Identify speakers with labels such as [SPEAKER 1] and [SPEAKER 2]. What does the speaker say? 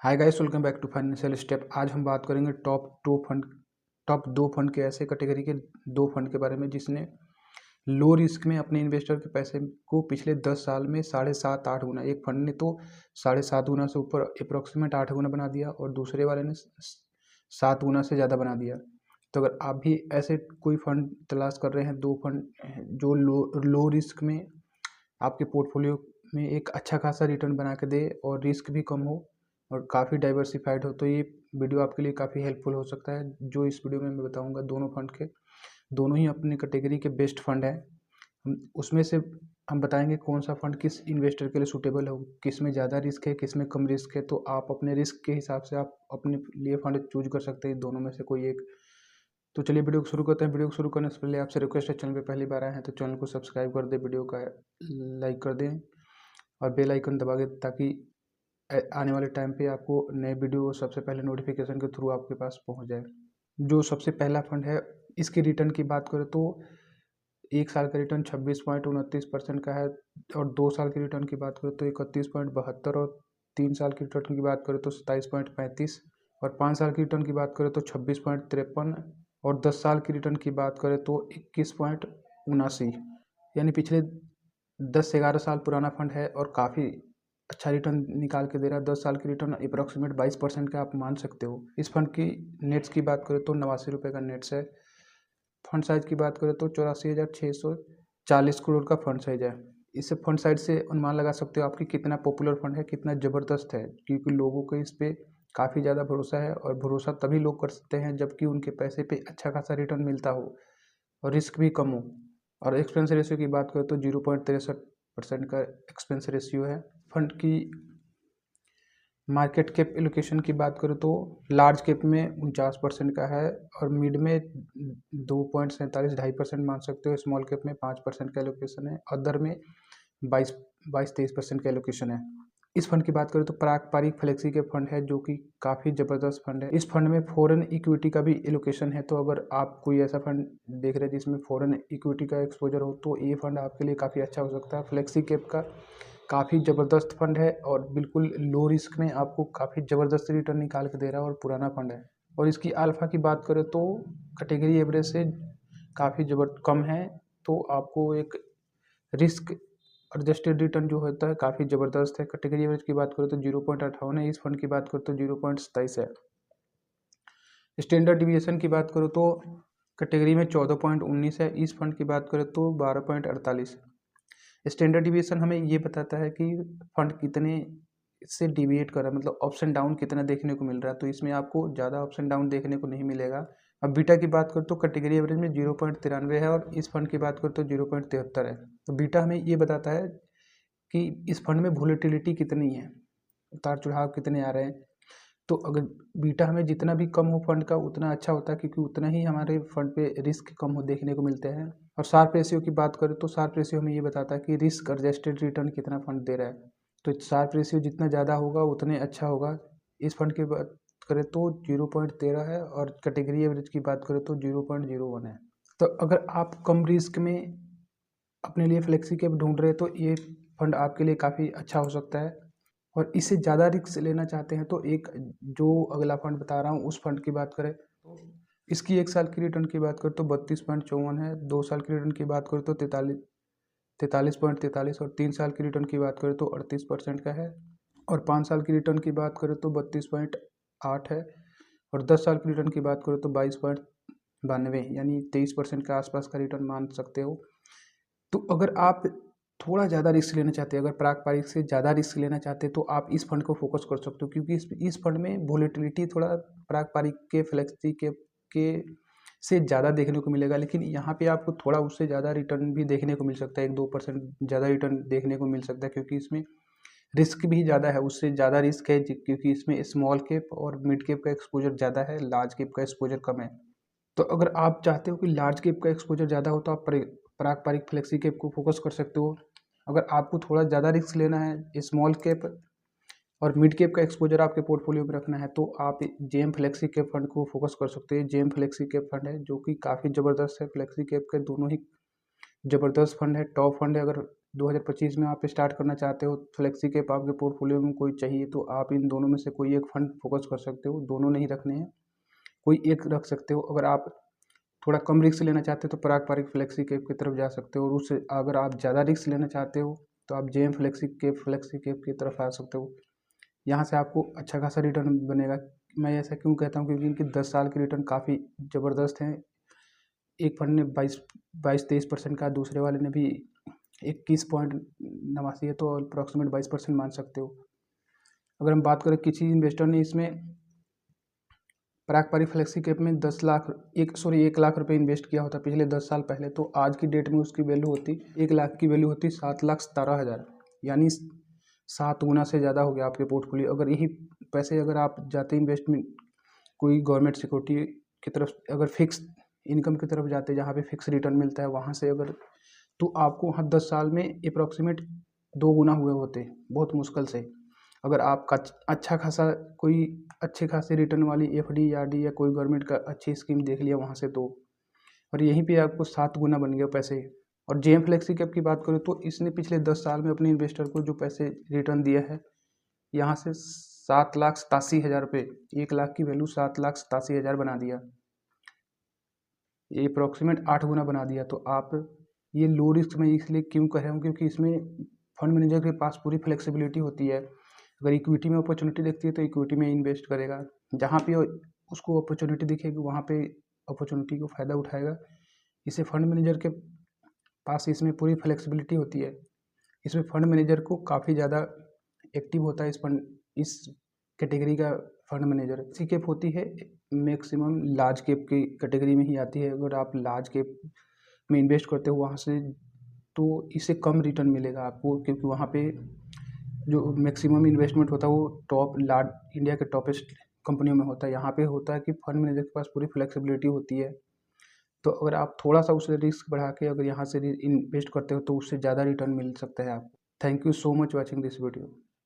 [SPEAKER 1] Hi guys, welcome back to financial step. आज हम बात करेंगे टॉप दो फंड के ऐसे कैटेगरी के दो फंड के बारे में जिसने लो रिस्क में अपने इन्वेस्टर के पैसे को पिछले 10 साल में 7.5-8 गुना, एक फंड ने तो 7.5 गुना से ऊपर अप्रोक्सीमेट 8 गुना बना दिया और दूसरे वाले ने 7 गुना से ज़्यादा बना दिया। तो अगर आप भी ऐसे कोई फंड तलाश कर रहे हैं, दो फंड जो लो रिस्क में आपके पोर्टफोलियो में एक अच्छा खासा रिटर्न बना के दे और रिस्क भी कम हो और काफ़ी डाइवर्सिफाइड हो, तो ये वीडियो आपके लिए काफ़ी हेल्पफुल हो सकता है। जो इस वीडियो में मैं बताऊंगा दोनों फंड के दोनों ही अपनी कैटेगरी के बेस्ट फंड हैं। उसमें से हम बताएंगे कौन सा फंड किस इन्वेस्टर के लिए सूटेबल हो, किस में ज़्यादा रिस्क है, किस में कम रिस्क है। तो आप अपने रिस्क के हिसाब से आप अपने लिए फंड चूज कर सकते हैं, दोनों में से कोई एक। तो चलिए वीडियो को शुरू करते हैं। वीडियो को शुरू करने से पहले आपसे रिक्वेस्ट है, चैनल पे पहली बार आए हैं तो चैनल को सब्सक्राइब कर दें, वीडियो का लाइक कर दें और बेल आइकन दबा दें ताकि आने वाले टाइम पे आपको नए वीडियो सबसे पहले नोटिफिकेशन के थ्रू आपके पास पहुंच जाए। जो सबसे पहला फंड है, इसके रिटर्न की बात करें तो एक साल का रिटर्न 26.29% का है और 2 साल की रिटर्न की बात करें तो 31.72 और 3 साल की रिटर्न की बात करें तो 27.35 और 5 साल की रिटर्न की बात करें तो 26.53 और 10 साल की रिटर्न की बात करें तो 21.79। यानी पिछले 10 से 11 साल पुराना फंड है और काफ़ी अच्छा रिटर्न निकाल के दे रहा है। 10 साल की रिटर्न अप्रॉक्सीमेट 22% का आप मान सकते हो। इस फंड की नेट्स की बात करें तो 89 रुपये का नेट्स है। फंड साइज की बात करें तो 84,640 करोड़ का फंड साइज है। इस फंड साइज से अनुमान लगा सकते हो आपकी कितना पॉपुलर फंड है, कितना ज़बरदस्त है, क्योंकि लोगों को इस पर काफ़ी ज़्यादा भरोसा है और भरोसा तभी लोग कर सकते हैं जबकि उनके पैसे पे अच्छा खासा रिटर्न मिलता हो और रिस्क भी कम हो। और एक्सपेंस रेशियो की बात करें तो 0.63% का एक्सपेंस रेशियो है। फंड की मार्केट कैप एलोकेशन की बात करूँ तो लार्ज कैप में 49% का है और मिड में 2.47-2.5% मान सकते हो। स्मॉल कैप में 5% का एलोकेशन है। अदर में 22-23% का एलोकेशन है। इस फंड की बात करें तो पारंपरिक फ्लेक्सी कैप फंड है जो कि काफ़ी ज़बरदस्त फंड है। इस फंड में फॉरेन इक्विटी का भी एलोकेशन है। तो अगर आप कोई ऐसा फंड देख रहे हैं जिसमें फॉरेन इक्विटी का एक्सपोजर हो तो ये फंड आपके लिए काफ़ी अच्छा हो सकता है। फ्लेक्सी कैप का काफ़ी ज़बरदस्त फंड है और बिल्कुल लो रिस्क में आपको काफ़ी ज़बरदस्त रिटर्न निकाल के दे रहा है और पुराना फंड है। और इसकी अल्फ़ा की बात करें तो कैटेगरी एवरेज से काफ़ी कम है। तो आपको एक रिस्क एडजस्टेड रिटर्न जो होता है काफ़ी ज़बरदस्त है। कैटेगरी एवरेज की बात करें तो 0.58 है। इस फंड की बात करें तो 0.27 है। स्टैंडर्ड डिविएशन की बात करो तो कैटेगरी में 14.19 है। इस फंड की बात करें तो 12.48। स्टैंडर्ड डिविएशन हमें ये बताता है कि फंड कितने से डिविएट कर रहा है, मतलब अप्स एंड डाउन कितना देखने को मिल रहा है। तो इसमें आपको ज़्यादा अप्स एंड डाउन देखने को नहीं मिलेगा। अब बीटा की बात करें तो कैटेगरी एवरेज में 0.93 है और इस फंड की बात करें तो 0.73 है। तो बीटा हमें ये बताता है कि इस फंड में वोलेटिलिटी कितनी है, उतार चढ़ाव कितने आ रहे हैं। तो अगर बीटा हमें जितना भी कम हो फंड का उतना अच्छा होता है, क्योंकि उतना ही हमारे फंड पे रिस्क कम हो देखने को मिलते हैं। और शार्प रेशियो की बात करें तो शार्प रेशियो हमें ये बताता है कि रिस्क एडजस्टेड रिटर्न कितना फंड दे रहा है। तो शार्प रेशियो जितना ज़्यादा होगा उतने अच्छा होगा। इस फंड की बात करें तो 0.13 है और कैटेगरी एवरेज की बात करें तो 0.01 है। तो अगर आप कम रिस्क में अपने लिए फ्लेक्सी कैप ढूंढ रहे हैं तो ये फंड आपके लिए काफ़ी अच्छा हो सकता है। और इससे ज़्यादा रिस्क लेना चाहते हैं तो एक जो अगला फंड बता रहा हूँ उस फंड की बात करें तो इसकी एक साल की रिटर्न की बात करें तो 32.54 है। 2 साल की रिटर्न की बात करें तो 43.43 और 3 साल की रिटर्न की बात करें तो 38% का है। और 5 साल की रिटर्न की बात करें तो 32.8 है। और 10 साल की रिटर्न की बात करें तो 22.92 यानी 23% के आसपास का रिटर्न मान सकते हो। तो अगर आप थोड़ा ज़्यादा रिस्क लेना चाहते हैं, अगर पारंपरिक से ज़्यादा रिस्क लेना चाहते हैं तो आप इस फंड को फोकस कर सकते हो, क्योंकि इस फंड में वोलेटिलिटी थोड़ा पारंपरिक के फ्लेक्सी के से ज़्यादा देखने को मिलेगा। लेकिन यहाँ पे आपको थोड़ा उससे ज़्यादा रिटर्न भी देखने को मिल सकता है, 1-2% ज़्यादा रिटर्न देखने को मिल सकता है, क्योंकि इसमें रिस्क भी ज़्यादा है, उससे ज़्यादा रिस्क है क्योंकि इसमें स्मॉल कैप और मिड कैप का एक्सपोजर ज़्यादा है, लार्ज कैप का एक्सपोजर कम है। तो अगर आप चाहते हो कि लार्ज कैप का एक्सपोजर ज़्यादा हो तो आप पारंपरिक फ्लेक्सी कैप को फोकस कर सकते हो। अगर आपको थोड़ा ज़्यादा रिस्क लेना है, स्मॉल कैप और मिड कैप का एक्सपोजर आपके पोर्टफोलियो में रखना है तो आप जेएम फ्लेक्सी कैप फंड को फोकस कर सकते हैं। जेएम फ्लेक्सी कैप फंड है जो कि काफ़ी ज़बरदस्त है। फ्लेक्सी कैप के दोनों ही ज़बरदस्त फंड है, टॉप फंड है। अगर 2025 में आप स्टार्ट करना चाहते हो, फ्लेक्सी कैप आपके पोर्टफोलियो में कोई चाहिए, तो आप इन दोनों में से कोई एक फंड फोकस कर सकते हो। दोनों नहीं रखने हैं, कोई एक रख सकते हो। अगर आप थोड़ा कम रिस्क लेना चाहते हो तो पारंपरिक फ्लेक्सी कैप की तरफ जा सकते हो, और उससे अगर आप ज़्यादा रिस्क लेना चाहते हो तो आप जेएम फ्लेक्सी कैप की तरफ आ सकते हो। यहाँ से आपको अच्छा खासा रिटर्न बनेगा। मैं ऐसा क्यों कहता हूँ, क्योंकि इनकी 10 साल की रिटर्न काफ़ी ज़बरदस्त हैं। एक फंड ने 22-23% का, दूसरे वाले ने भी 21.89 है, तो अप्रॉक्सीमेट 22% मान सकते हो। अगर हम बात करें किसी इन्वेस्टर ने इसमें पारंपरिक फ्लेक्सी कैप में 1 लाख रुपए इन्वेस्ट किया होता पिछले 10 साल पहले, तो आज की डेट में उसकी वैल्यू होती 1 लाख की वैल्यू होती 7,17,000, यानी 7 गुना से ज़्यादा हो गया आपके पोर्टफोलियो। अगर यही पैसे अगर आप जाते इन्वेस्टमेंट कोई गवर्नमेंट सिक्योरिटी की तरफ, अगर फिक्स इनकम की तरफ जाते जहाँ पे फिक्स रिटर्न मिलता है वहाँ से, अगर तो आपको वहाँ 10 साल में अप्रॉक्सीमेट 2 गुना हुए होते बहुत मुश्किल से। अगर आपका अच्छा खासा कोई अच्छे खासे रिटर्न वाली एफडी या आरडी या कोई गवर्नमेंट का अच्छी स्कीम देख लिया वहाँ से, तो और यहीं पे आपको 7 गुना बन गया पैसे। और जेएम फ्लेक्सी कैप की बात करूँ तो इसने पिछले 10 साल में अपने इन्वेस्टर को जो पैसे रिटर्न दिया है, यहाँ से 7,87,000 रुपये, 1 लाख की वैल्यू 7,87,000 बना दिया, ये अप्रॉक्सीमेट 8 गुना बना दिया। तो आप ये लो रिस्क में इसलिए क्यों कह रहा हूँ, क्योंकि इसमें फंड मैनेजर के पास पूरी फ्लेक्सिबिलिटी होती है। अगर इक्विटी में अपॉर्चुनिटी दिखती है तो इक्विटी में इन्वेस्ट करेगा, जहाँ पे उसको अपॉर्चुनिटी दिखेगी वहाँ पे अपॉर्चुनिटी को फ़ायदा उठाएगा। इसे फंड मैनेजर के पास इसमें पूरी फ्लेक्सिबिलिटी होती है। इसमें फंड मैनेजर को काफ़ी ज़्यादा एक्टिव होता है इस कैटेगरी का फंड मैनेजर। सी कैप होती है मैक्सिमम लार्ज कैप की कैटेगरी में ही आती है। अगर आप लार्ज कैप में इन्वेस्ट करते हो वहाँ से, तो इससे कम रिटर्न मिलेगा आपको, क्योंकि वहाँ पे जो मैक्सिमम इन्वेस्टमेंट होता है वो इंडिया के टॉपेस्ट कंपनियों में होता है। यहाँ पे होता है कि फंड मैनेजर के पास पूरी फ्लेक्सिबिलिटी होती है। तो अगर आप थोड़ा सा उसे रिस्क बढ़ा के अगर यहाँ से इन्वेस्ट करते हो तो उससे ज़्यादा रिटर्न मिल सकता है आपको। Thank you so much watching this video.